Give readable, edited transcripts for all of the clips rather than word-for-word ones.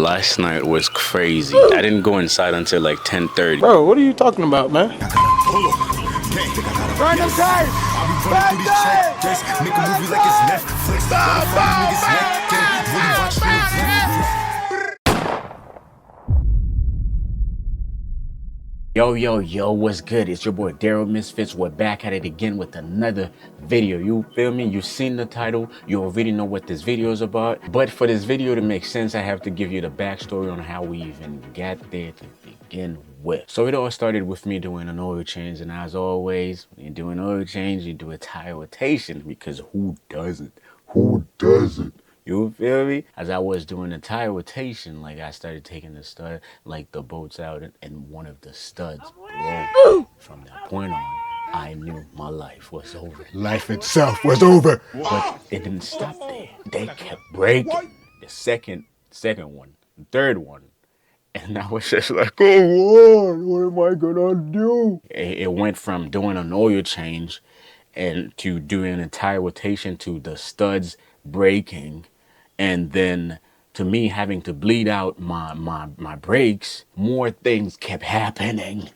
last night was crazy. I didn't go inside until like 10:30. Bro, what are you talking about, man? Run them tires! Run tires! Make a movie like it's Netflix. Yo, what's good? It's your boy Darryl Msfts. We're back at it again with another video. You feel me? You've seen the title. You already know what this video is about. But for this video to make sense, I have to give you the backstory on how we even got there to begin with. So it all started with me doing an oil change. And as always, when you do an oil change, you do a tire rotation, because who doesn't? Who doesn't? You feel me? As I was doing the tire rotation, like I started taking the stud, like the bolts out, and one of the studs broke. From that point on, I knew my life was over. Life itself was over. But it didn't stop there. They kept breaking. The second one, the third one. And I was just like, oh Lord, what am I gonna do? It went from doing an oil change and to doing an entire rotation to the studs breaking. And then to me having to bleed out my brakes. More things kept happening.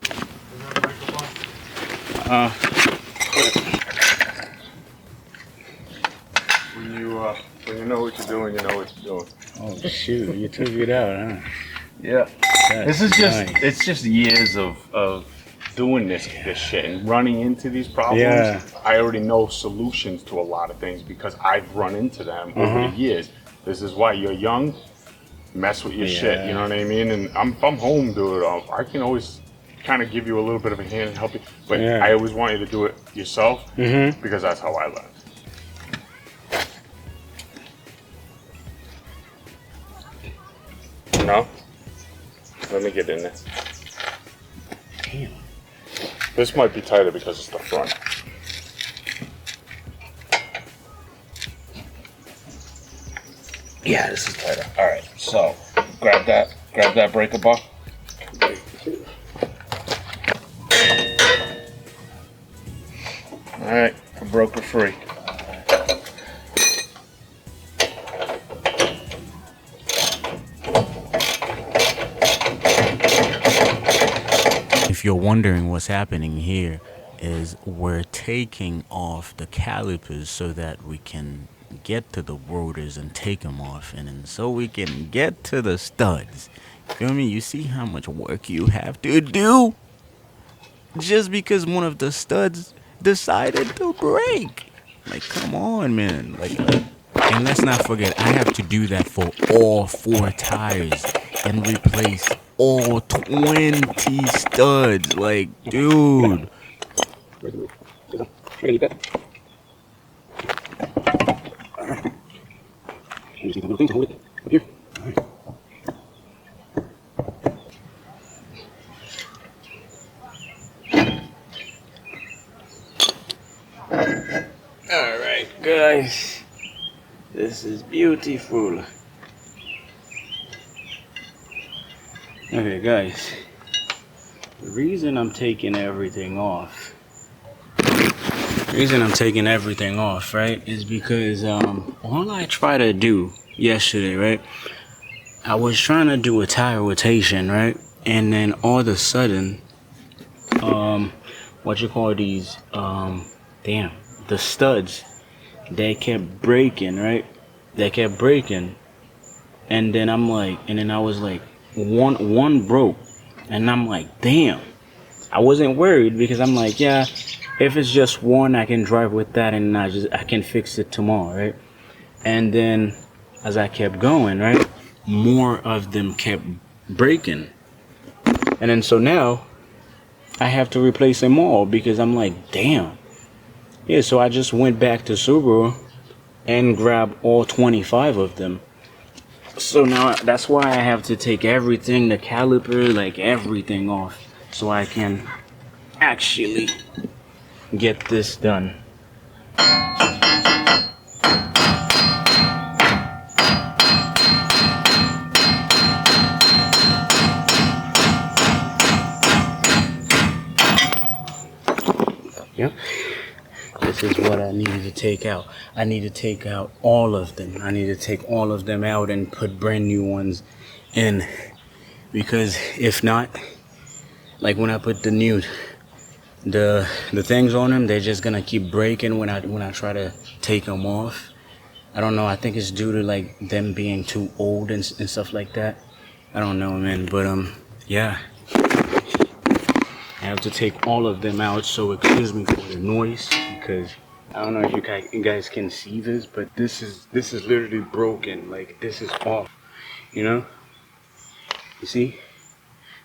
When you know what you're doing, you know what you're doing. Oh shoot, you took it out, huh? Yeah. That's This is nice. it's just years of doing this shit and running into these problems. Yeah. I already know solutions to a lot of things because I've run into them over the years. This is why you're young, mess with your shit, you know what I mean? And I'm home, dude. I can always kind of give you a little bit of a hand and help you, but I always want you to do it yourself because that's how I learned. No? Let me get in there. Damn. This might be tighter because it's the front. Yeah, this is tighter. All right, so grab that breaker bar. All right, I broke it free. If you're wondering what's happening here, is we're taking off the calipers so that we can get to the rotors and take them off, and then so we can get to the studs. Feel me? You see how much work you have to do just because one of the studs decided to break. Like, come on, man. Like, and let's not forget, I have to do that for all 4 tires and replace all 20 studs. Like, dude. Alright, guys. This is beautiful. Okay, guys. The reason I'm taking everything off, right, is because all I try to do yesterday, right, I was trying to do a tire rotation, right, and then all of a sudden, what you call these, the studs, they kept breaking, right, and then I was like, one broke, and I'm like, damn. I wasn't worried because I'm like, yeah, if it's just one, I can drive with that and I can fix it tomorrow, right? And then as I kept going, right, more of them kept breaking. And then so now I have to replace them all because I'm like, damn. Yeah, so I just went back to Subaru and grabbed all 25 of them. So now that's why I have to take everything, the caliper, like everything off, so I can actually get this done. Yep. This is what I needed to take out. I need to take out all of them. I need to take all of them out and put brand new ones And because if not, like when I put the things on them, they're just gonna keep breaking when I try to take them off. I don't know. I think it's due to like them being too old and stuff like that. I don't know, man. But yeah, I have to take all of them out. So excuse me for the noise, because I don't know if you guys can see this, but this is literally broken. Like this is off. You know? You see?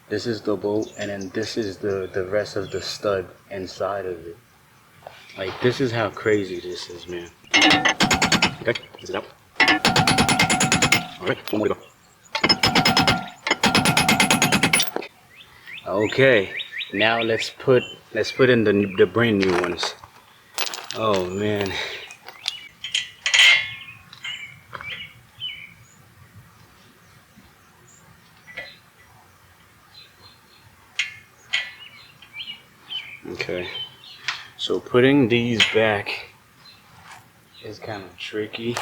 This is the bolt, and then this is the rest of the stud inside of it. Like this is how crazy this is, man. Okay, is it out? All right, one more to go. Okay, now let's put in the brand new ones. Oh man. Okay, so putting these back is kind of tricky,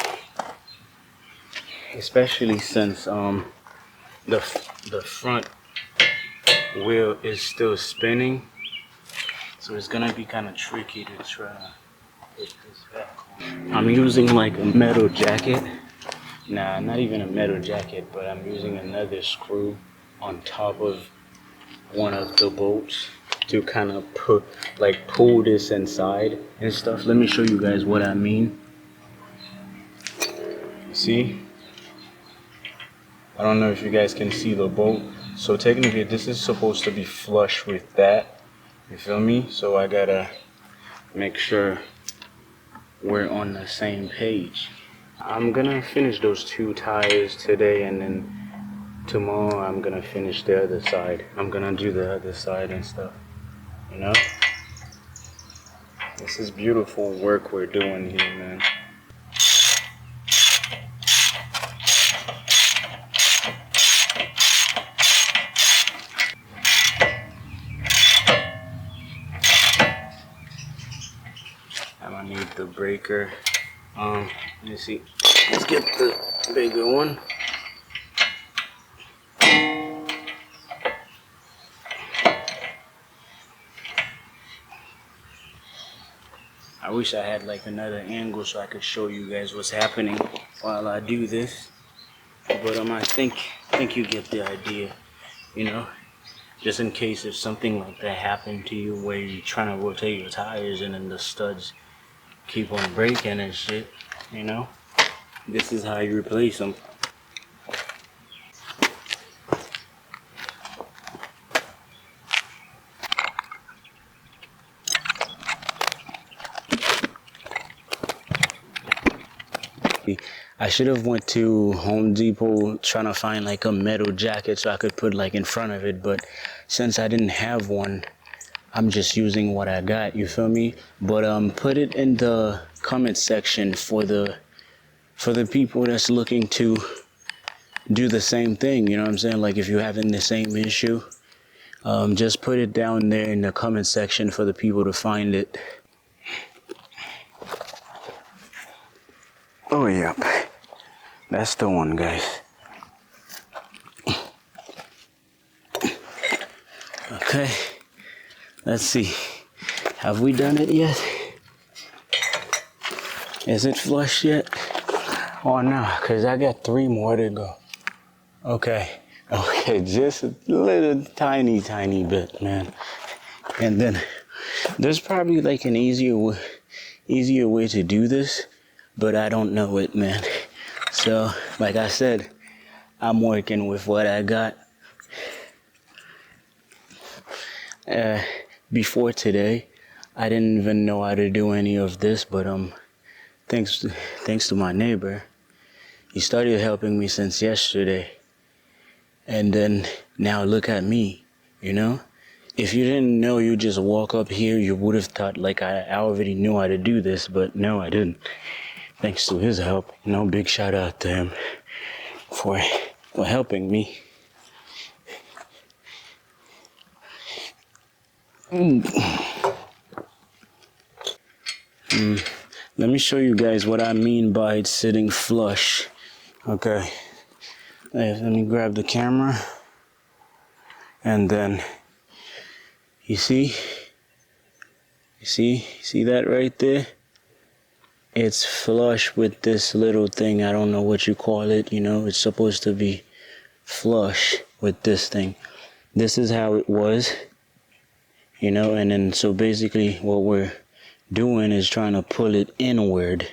especially since the front wheel is still spinning, so it's gonna be kind of tricky to try to put this back on. I'm using like a metal jacket. Nah, not even a metal jacket, but I'm using another screw on top of one of the bolts to kind of pull this inside and stuff. Let me show you guys what I mean. See? I don't know if you guys can see the bolt. So technically this is supposed to be flush with that. You feel me? So I gotta make sure we're on the same page. I'm gonna finish those 2 tires today, and then tomorrow I'm gonna finish the other side. I'm gonna do the other side and stuff. You know? This is beautiful work we're doing here, man. I'm gonna need the breaker. Let me see. Let's get the bigger one. I wish I had like another angle so I could show you guys what's happening while I do this. But I think you get the idea, you know? Just in case if something like that happened to you where you're trying to rotate your tires and then the studs keep on breaking and shit, you know? This is how you replace them. I should have went to Home Depot trying to find like a metal jacket so I could put like in front of it, but since I didn't have one, I'm just using what I got, you feel me? But put it in the comment section for the people that's looking to do the same thing, you know what I'm saying? Like if you're having the same issue, just put it down there in the comment section for the people to find it. Oh yeah, that's the one, guys. Okay, let's see. Have we done it yet? Is it flush yet? Oh no, because I got 3 more to go. Okay, just a little tiny bit, man. And then there's probably like an easier way to do this, but I don't know it, man. So, like I said, I'm working with what I got. Before today, I didn't even know how to do any of this, but thanks to my neighbor, he started helping me since yesterday. And then now look at me, you know? If you didn't know, you just walk up here, you would have thought like I already knew how to do this, but no, I didn't. Thanks to his help, you know, big shout out to him for helping me. Let me show you guys what I mean by it sitting flush. Okay, Let me grab the camera. And then, you see that right there? It's flush with this little thing. I don't know what you call it, you know, it's supposed to be flush with this thing. This is how it was, you know, and then so basically what we're doing is trying to pull it inward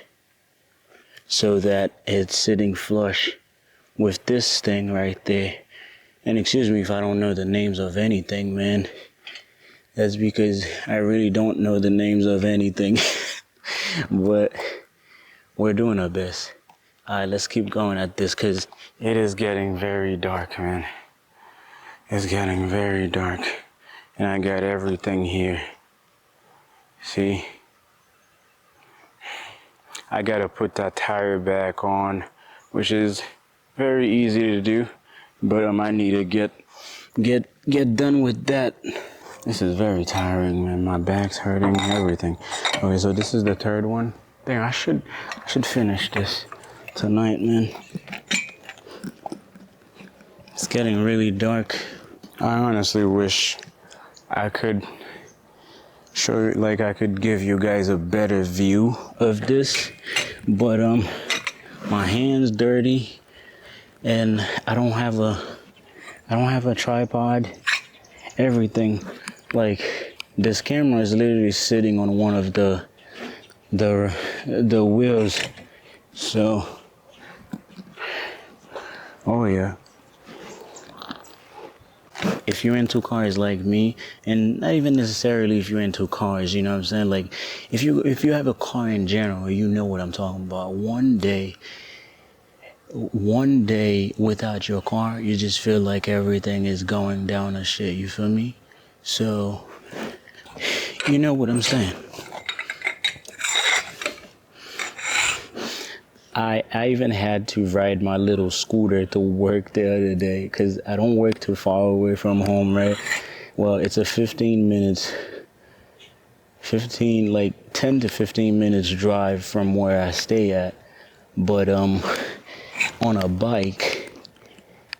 so that it's sitting flush with this thing right there. And excuse me if I don't know the names of anything, man. That's because I really don't know the names of anything. But we're doing our best. Alright, let's keep going at this because it is getting very dark, man. It's getting very dark. And I got everything here. See? I gotta put that tire back on, which is very easy to do. But I might need to get done with that. This is very tiring, man. My back's hurting, everything. Okay, so this is the third one. There, I should finish this tonight, man. It's getting really dark. I honestly wish I could show you, like I could give you guys a better view of this, but my hand's dirty and I don't have a tripod. Everything, like this camera is literally sitting on one of the wheels. So, oh yeah. If you're into cars like me, and not even necessarily if you're into cars, you know what I'm saying? Like, if you have a car in general, you know what I'm talking about. One day without your car, you just feel like everything is going down a shit, you feel me? So, you know what I'm saying. I even had to ride my little scooter to work the other day because I don't work too far away from home, right? Well, it's a 10 to 15 minutes drive from where I stay at. But on a bike,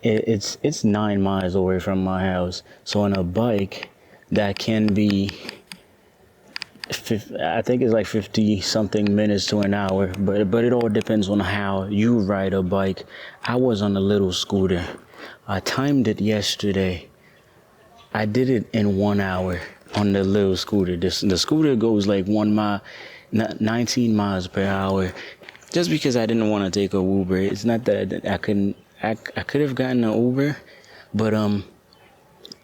it's 9 miles away from my house. So on a bike, that can be, I think it's like 50 something minutes to an hour, but it all depends on how you ride a bike. I was on a little scooter. I timed it yesterday. I did it in 1 hour on the little scooter. The scooter goes like 1 mile, 19 miles per hour. Just because I didn't want to take a Uber. It's not that I could have gotten an Uber, but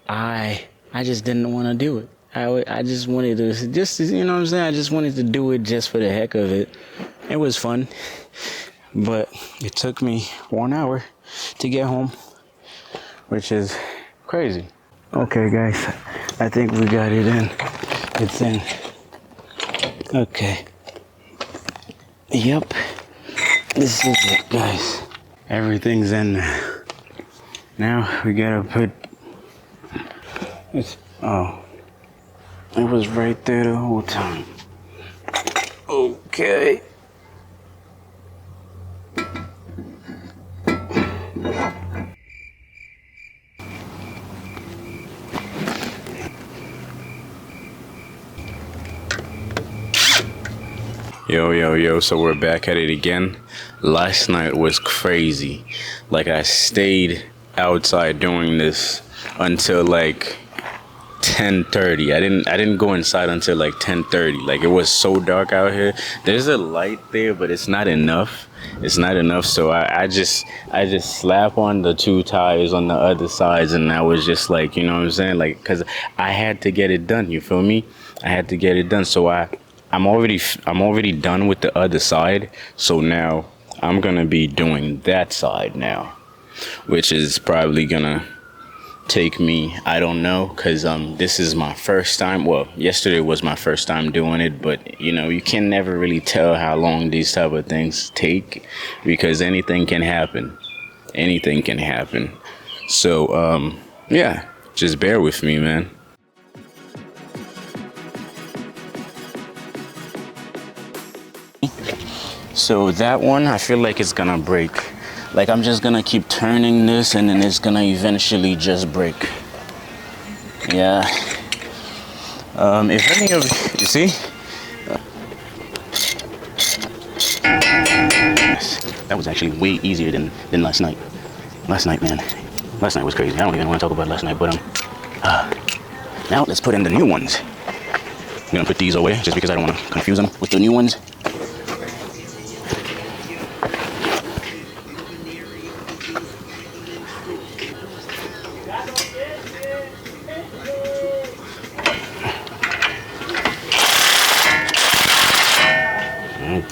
I just didn't want to do it. I just wanted to, you know what I'm saying? I just wanted to do it just for the heck of it. It was fun, but it took me 1 hour to get home, which is crazy. Okay, guys, I think we got it in. It's in. Okay. Yep. This is it, guys. Everything's in there. Now we gotta put, it was right there the whole time. Okay. Yo, so we're back at it again. Last night was crazy. Like, I stayed outside doing this until like 10:30. I didn't go inside until like 10:30. Like, it was so dark out here. There's a light there, but it's not enough. It's not enough. So I just slap on the 2 tires on the other sides, and I was just like, you know what I'm saying? Like, cause I had to get it done. You feel me? I had to get it done. So I'm already done with the other side. So now I'm gonna be doing that side now, which is probably gonna take me, I don't know, because this is my first time. Well, yesterday was my first time doing it, but you know, you can never really tell how long these type of things take, because anything can happen. So yeah, just bear with me, man. So that one, I feel like it's gonna break Like I'm just gonna keep turning this and then it's gonna eventually just break. Yeah. If any of you see, that was actually way easier than last night. Last night, man. Last night was crazy. I don't even want to talk about last night, but now let's put in the new ones. I'm gonna put these away just because I don't want to confuse them with the new ones.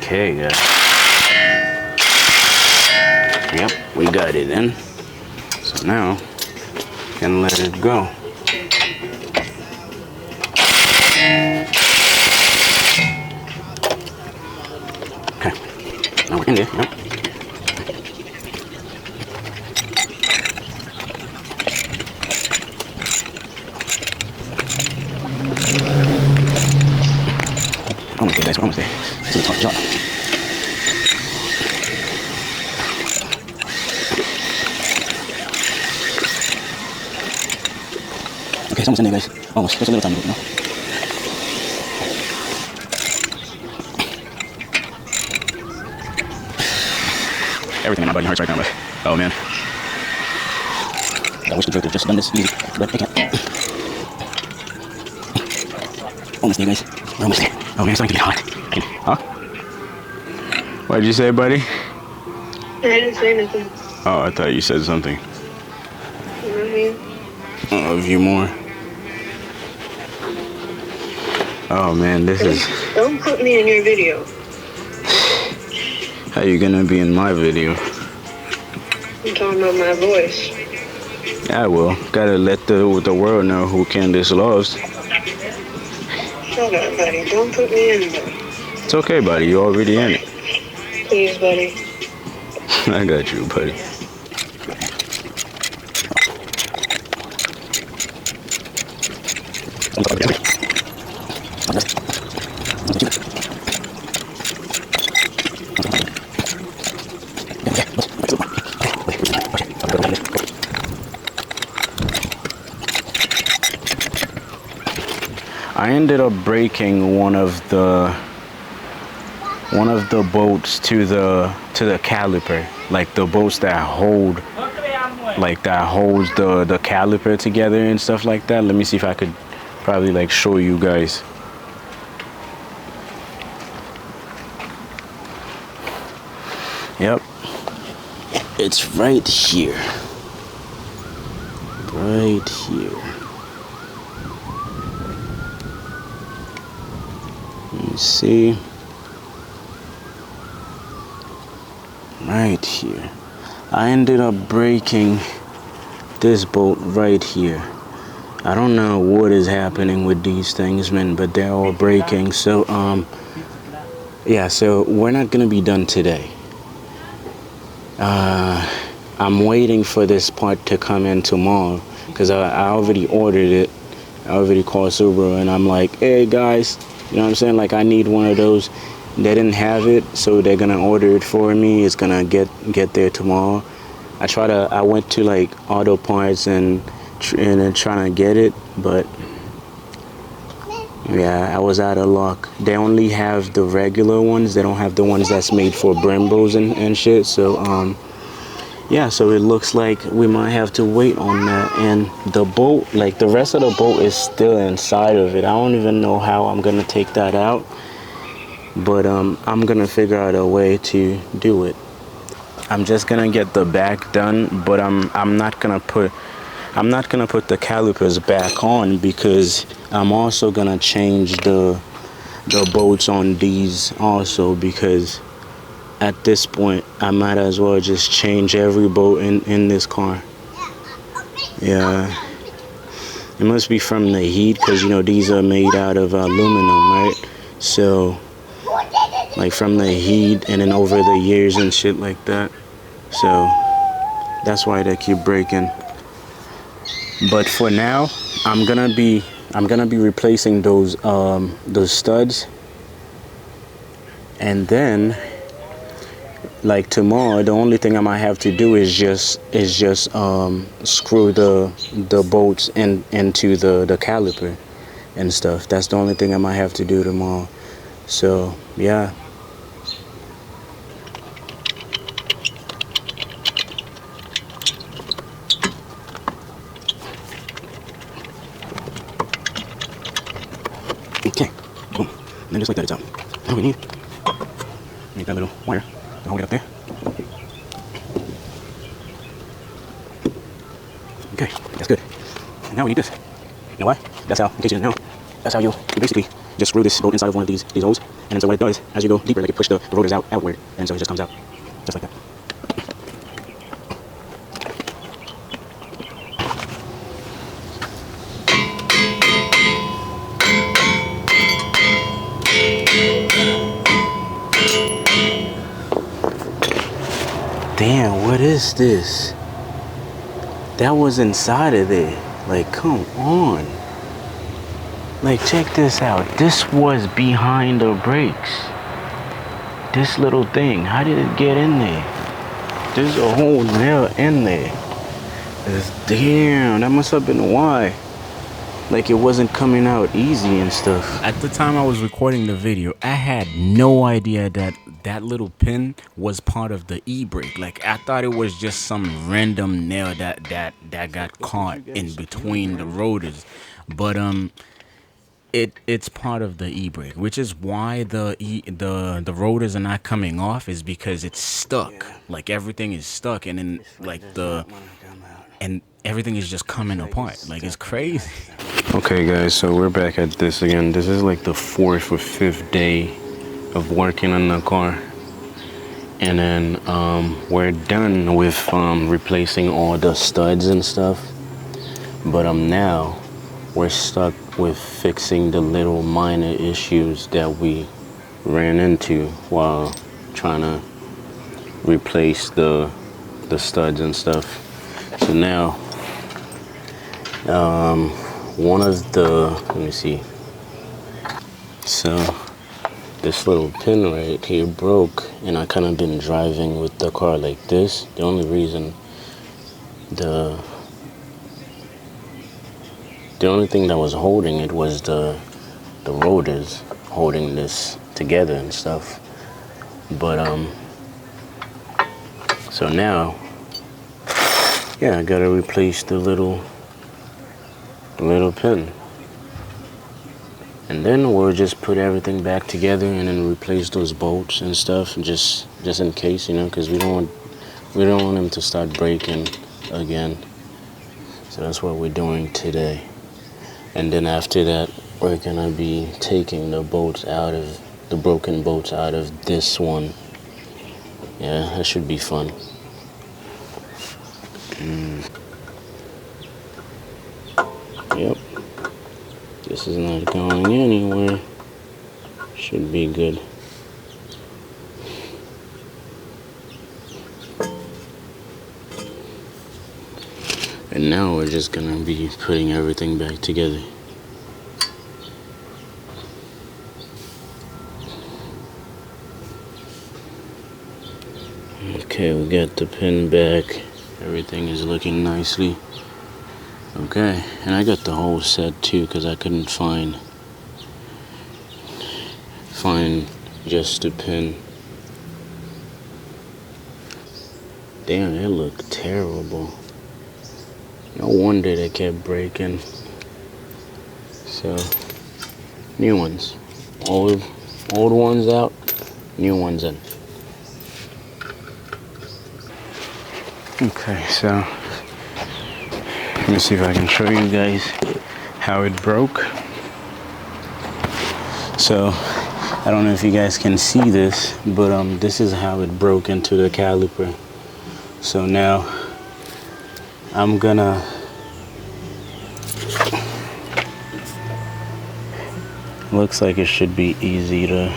Okay, yep, we got it in. So now, can let it go. Okay, now we're in there, yep. Almost there, guys, we're almost there. To the top job. Okay, it's almost in there, guys. Almost. Just a little tiny bit, you know. Everything in my body hurts right now, but oh man. I wish the joke would have just done this easy, but I can't. Almost there, guys. We're almost there. Oh man, it's starting to get hot. Huh? What did you say, buddy? I didn't say anything. Oh, I thought you said something. You know what I mean? A few more. Oh man, this is... Don't put me in your video. How you gonna be in my video? I'm talking about my voice. I will. Gotta let the world know who Candace loves. Shut up, buddy. Don't put me in there. It's okay, buddy. You're already in it. Please, buddy. I got you, buddy. I ended up breaking one of the bolts to the caliper, like the bolts that hold, like that holds the caliper together and stuff like that. Let me see if I could probably like show you guys. Yep, it's right here, right here. You see, right here. I ended up breaking this bolt right here. I don't know what is happening with these things, man, but they're all breaking. So yeah, so we're not gonna be done today. I'm waiting for this part to come in tomorrow because I already ordered it. I already called Subaru and I'm like, hey guys, you know what I'm saying? Like I need one of those. They didn't have it, so they're gonna order it for me. It's gonna get there tomorrow. I went to like auto parts and trying to get it, but yeah, I was out of luck. They only have the regular ones. They don't have the ones that's made for Brembos and shit. So yeah, so it looks like we might have to wait on that. And the bolt, like the rest of the bolt is still inside of it. I don't even know how I'm gonna take that out, but I'm gonna figure out a way to do it. I'm just gonna get the back done, but I'm not gonna put the calipers back on because I'm also gonna change the bolts on these also, because at this point I might as well just change every bolt in this car. Yeah, it must be from the heat because you know these are made out of aluminum, right? So like from the heat and then over the years and shit like that, so that's why they keep breaking. But for now, I'm gonna be replacing those studs, and then like tomorrow, the only thing I might have to do is just screw the bolts into the caliper and stuff. That's the only thing I might have to do tomorrow. So yeah. Okay, boom. And then just like that, it's out. Now we need that little wire to hold it up there. Okay, that's good. And now we need this. You know why? That's how, in case you didn't know, that's how you basically just screw this bolt inside of one of these holes. And then so what it does, as you go deeper, like it pushes the rotors outward, and so it just comes out, just like that. Damn, what is this? That was inside of there. Like, come on. Like, check this out. This was behind the brakes. This little thing. How did it get in there? There's a whole nail in there. Damn, that must have been why. Like, it wasn't coming out easy and stuff. At the time I was recording the video, I had no idea that that little pin was part of the e-brake. Like, I thought it was just some random nail that got caught in between the rotors. But it's part of the e-brake, which is why the rotors are not coming off, is because it's stuck. Like, everything is stuck, and then like and everything is just coming apart. Like, it's crazy. Okay guys, so we're back at this again. This is like the 4th or 5th day of working on the car, and then we're done with replacing all the studs and stuff, but now we're stuck with fixing the little minor issues that we ran into while trying to replace the studs and stuff. So now one of the, let me see, so this little pin right here broke, and I kind of been driving with the car like this. The only reason, the only thing that was holding it was the rotors holding this together and stuff. But so now, yeah, I gotta replace the little pin, and then we'll just put everything back together and then replace those bolts and stuff, just in case, you know, because we don't want them to start breaking again. So that's what we're doing today. And then after that, we're gonna be taking the bolts out of the broken bolts out of this one. Yeah, that should be fun. Yep, this is not going anywhere. Should be good. And now we're just gonna be putting everything back together. Okay, we got the pin back. Everything is looking nicely. Okay, and I got the whole set too, because I couldn't find just the pin. Damn, it looked terrible. No wonder they kept breaking. So, new ones. Old ones out, new ones in. Okay, so let me see if I can show you guys how it broke. So, I don't know if you guys can see this, but this is how it broke into the caliper. So now I'm gonna looks like it should be easy to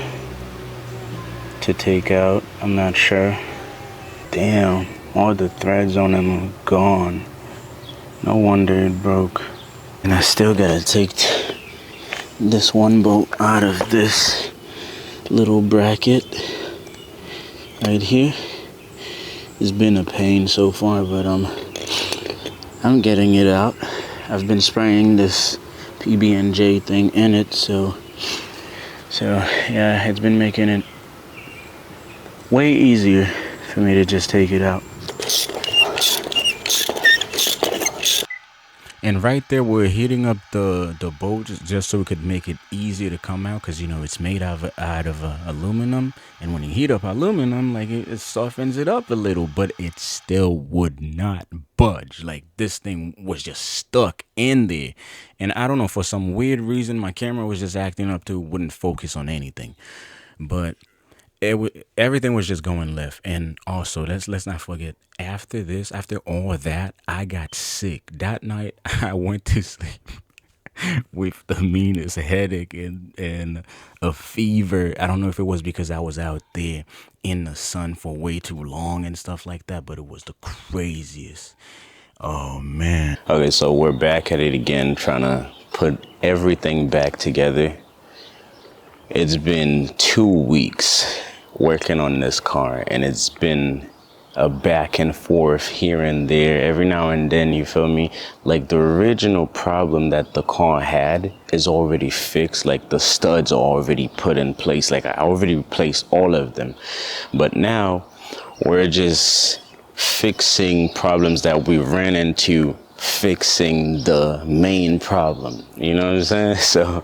take out. I'm not sure. Damn, all the threads on them are gone. No wonder it broke. And I still gotta take this one bolt out of this little bracket right here. It's been a pain so far, but I'm getting it out. I've been spraying this PB&J thing in it, so yeah, it's been making it way easier for me to just take it out. And right there, we're heating up the bolt just so we could make it easier to come out, because, you know, it's made out of aluminum. And when you heat up aluminum, like, it softens it up a little, but it still would not budge. Like, this thing was just stuck in there. And I don't know, for some weird reason, my camera was just acting up to wouldn't focus on anything. But everything was just going left. And also, let's not forget, after all that, I got sick that night. I went to sleep with the meanest headache and a fever. I don't know if it was because I was out there in the sun for way too long and stuff like that, but it was the craziest. Oh man. Okay, so we're back at it again, trying to put everything back together. It's been 2 weeks working on this car, and it's been a back and forth here and there every now and then, you feel me? Like, the original problem that the car had is already fixed. Like, the studs are already put in place. Like, I already replaced all of them, but now we're just fixing problems that we ran into, fixing the main problem, you know what I'm saying? So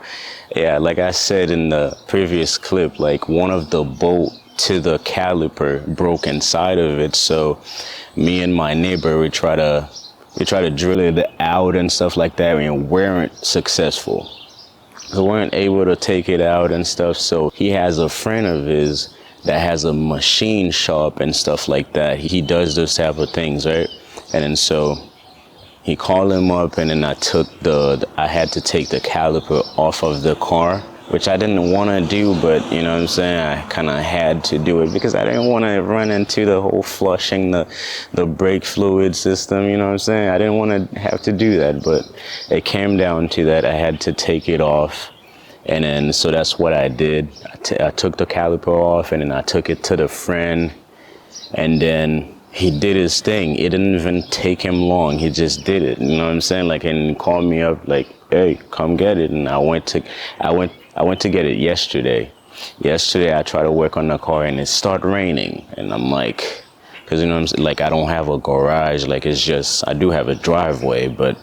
yeah, like I said in the previous clip, like, one of the bolt to the caliper broke inside of it. So me and my neighbor, we try to drill it out and stuff like that, and we weren't successful. We weren't able to take it out and stuff. So he has a friend of his that has a machine shop and stuff like that. He does those type of things, right? And then so he called him up, and then I had to take the caliper off of the car, which I didn't want to do, but, you know what I'm saying, I kind of had to do it because I didn't want to run into the whole flushing the brake fluid system, you know what I'm saying? I didn't want to have to do that, but it came down to that. I had to take it off, and then so that's what I did. I took the caliper off, and then I took it to the friend, and then he did his thing. It didn't even take him long. He just did it. You know what I'm saying? Like, and he called me up like, "Hey, come get it." And I went to get it yesterday. Yesterday I tried to work on the car, and it started raining, and I'm like, because, you know what I'm saying, like, I don't have a garage. Like, it's just, I do have a driveway, but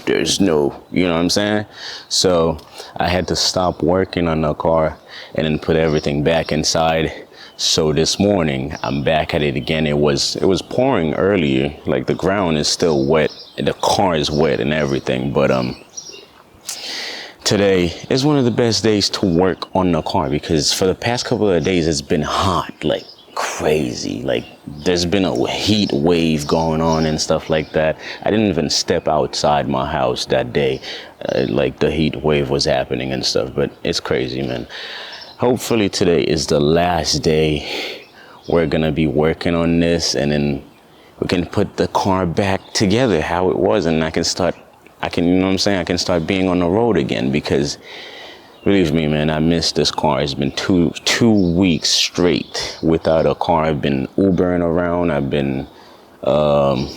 there's no, you know what I'm saying? So I had to stop working on the car and then put everything back inside. So this morning I'm back at it again. It was pouring earlier. Like, the ground is still wet, the car is wet and everything, but today is one of the best days to work on the car, because for the past couple of days it's been hot, like crazy. Like, there's been a heat wave going on and stuff like that. I didn't even step outside my house that day, like, the heat wave was happening and stuff, but it's crazy, man. Hopefully today is the last day we're gonna be working on this, and then we can put the car back together how it was, and I can, you know what I'm saying, I can start being on the road again, because believe me, man, I miss this car. It's been two weeks straight without a car. I've been Ubering around. I've been, I've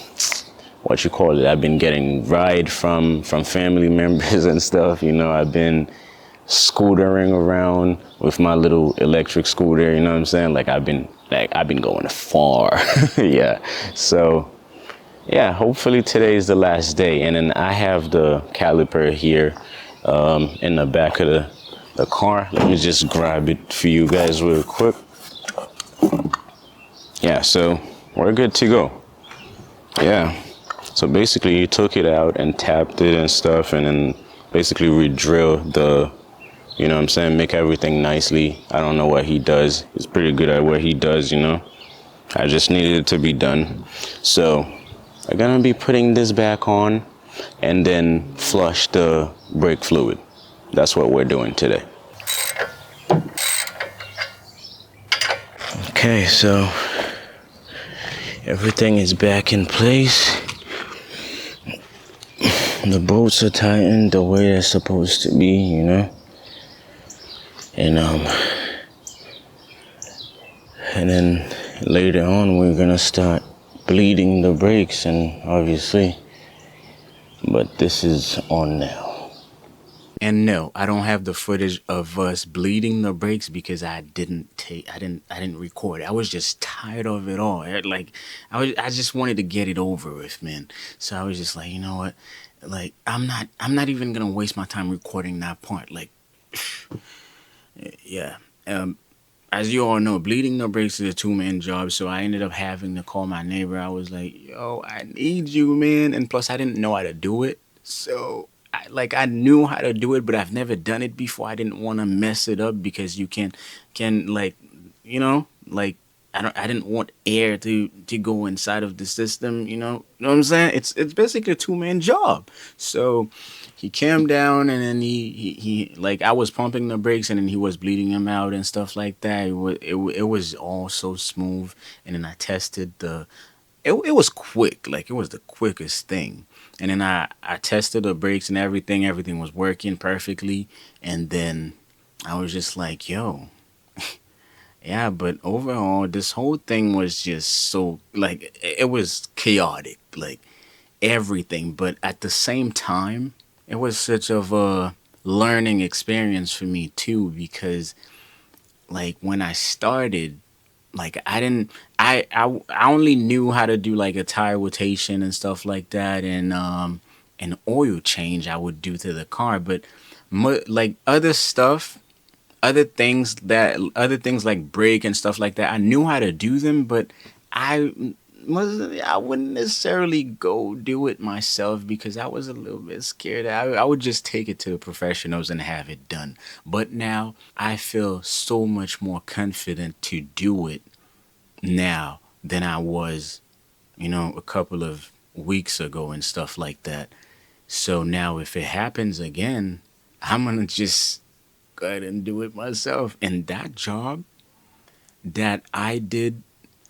been getting ride from family members and stuff, you know. I've been scootering around with my little electric scooter, you know what I'm saying? Like, I've been going far. Yeah. So yeah, hopefully today is the last day. And then I have the caliper here in the back of the car. Let me just grab it for you guys real quick. Yeah, so we're good to go. Yeah, so basically you took it out and tapped it and stuff, and then basically re-drill the, you know what I'm saying, make everything nicely. I don't know what he does. He's pretty good at what he does, you know. I just needed it to be done. So I'm gonna be putting this back on and then flush the brake fluid. That's what we're doing today. Okay, so everything is back in place. The bolts are tightened the way they're supposed to be, you know. And then later on we're gonna start bleeding the brakes, and obviously, but this is on now. And no, I don't have the footage of us bleeding the brakes because I didn't record. I was just tired of it all. I just wanted to get it over with, man. So I was just like, you know what? Like, I'm not even gonna waste my time recording that part. Like, yeah. As you all know, bleeding the brakes is a two-man job, so I ended up having to call my neighbor. I was like, yo, I need you, man. And plus, I didn't know how to do it. So, I knew how to do it, but I've never done it before. I didn't want to mess it up because you can like, you know, like, I didn't want air to go inside of the system, you know what I'm saying? It's basically a two-man job. So he came down, and then he like, I was pumping the brakes, and then he was bleeding him out and stuff like that. It was all so smooth. And then I tested it was quick, like it was the quickest thing. And then I tested the brakes and everything was working perfectly. And then I was just like, yo, yeah, but overall, this whole thing was just so, like, it was chaotic, like, everything. But at the same time, it was such of a learning experience for me, too, because, like, when I started, like, I only knew how to do, like, a tire rotation and stuff like that, and an oil change I would do to the car. But, like, other things like brake and stuff like that, I knew how to do them, but I wouldn't necessarily go do it myself because I was a little bit scared. I would just take it to the professionals and have it done. But now I feel so much more confident to do it now than I was, you know, a couple of weeks ago and stuff like that. So now if it happens again, I'm gonna just go ahead and do it myself. And that job that I did,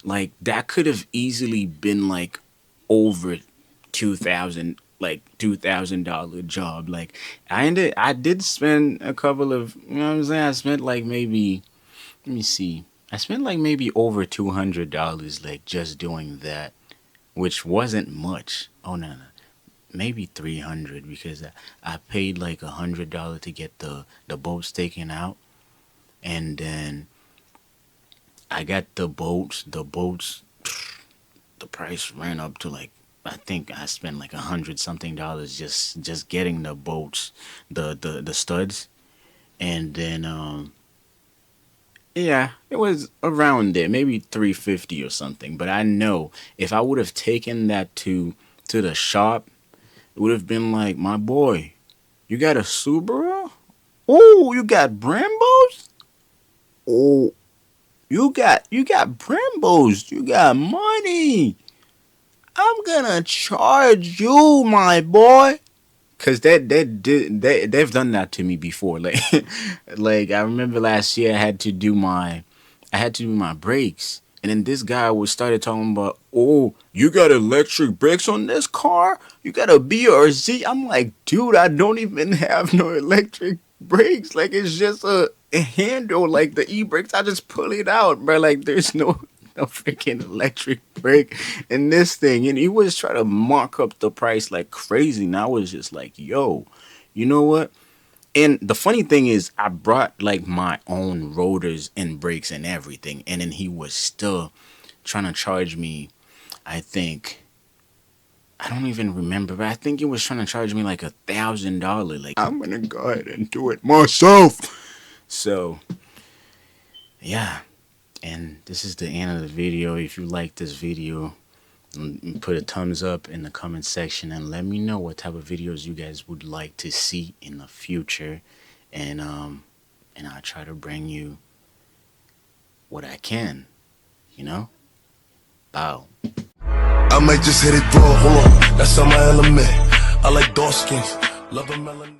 like, that could have easily been like over $2,000 job. Like, I did spend a couple of, you know what I'm saying? I spent like maybe, let me see. I spent like maybe over $200, like, just doing that, which wasn't much. Oh, no. Maybe 300 because I paid like $100 to get the bolts taken out, and then I got the bolts. The price ran up to, like, I think I spent like $100-something just getting the bolts, the studs, and then yeah, it was around there, maybe 350 or something. But I know if I would have taken that to the shop, it would have been like, my boy, you got a Subaru? Oh, you got Brembos? Oh, you got Brembos. You got money. I'm gonna charge you, my boy. Cause they've done that to me before. Like, like, I remember last year I had to do my brakes. And then this guy started talking about, oh, you got electric brakes on this car? You got a B or a Z? I'm like, dude, I don't even have no electric brakes. Like, it's just a handle, like the e-brakes. I just pull it out, bro. Like, there's no freaking electric brake in this thing. And he was trying to mark up the price like crazy. And I was just like, yo, you know what? And the funny thing is, I brought like my own rotors and brakes and everything, and then he was still trying to charge me, I think, I don't even remember, but I think he was trying to charge me like $1,000. Like, I'm gonna go ahead and do it myself. So yeah, and this is the end of the video. If you like this video, put a thumbs up in the comment section and let me know what type of videos you guys would like to see in the future, and I'll try to bring you what I can, you know. Bow. I might just hit it raw, hold on, that's on my element. I like dark skins, love a melanin.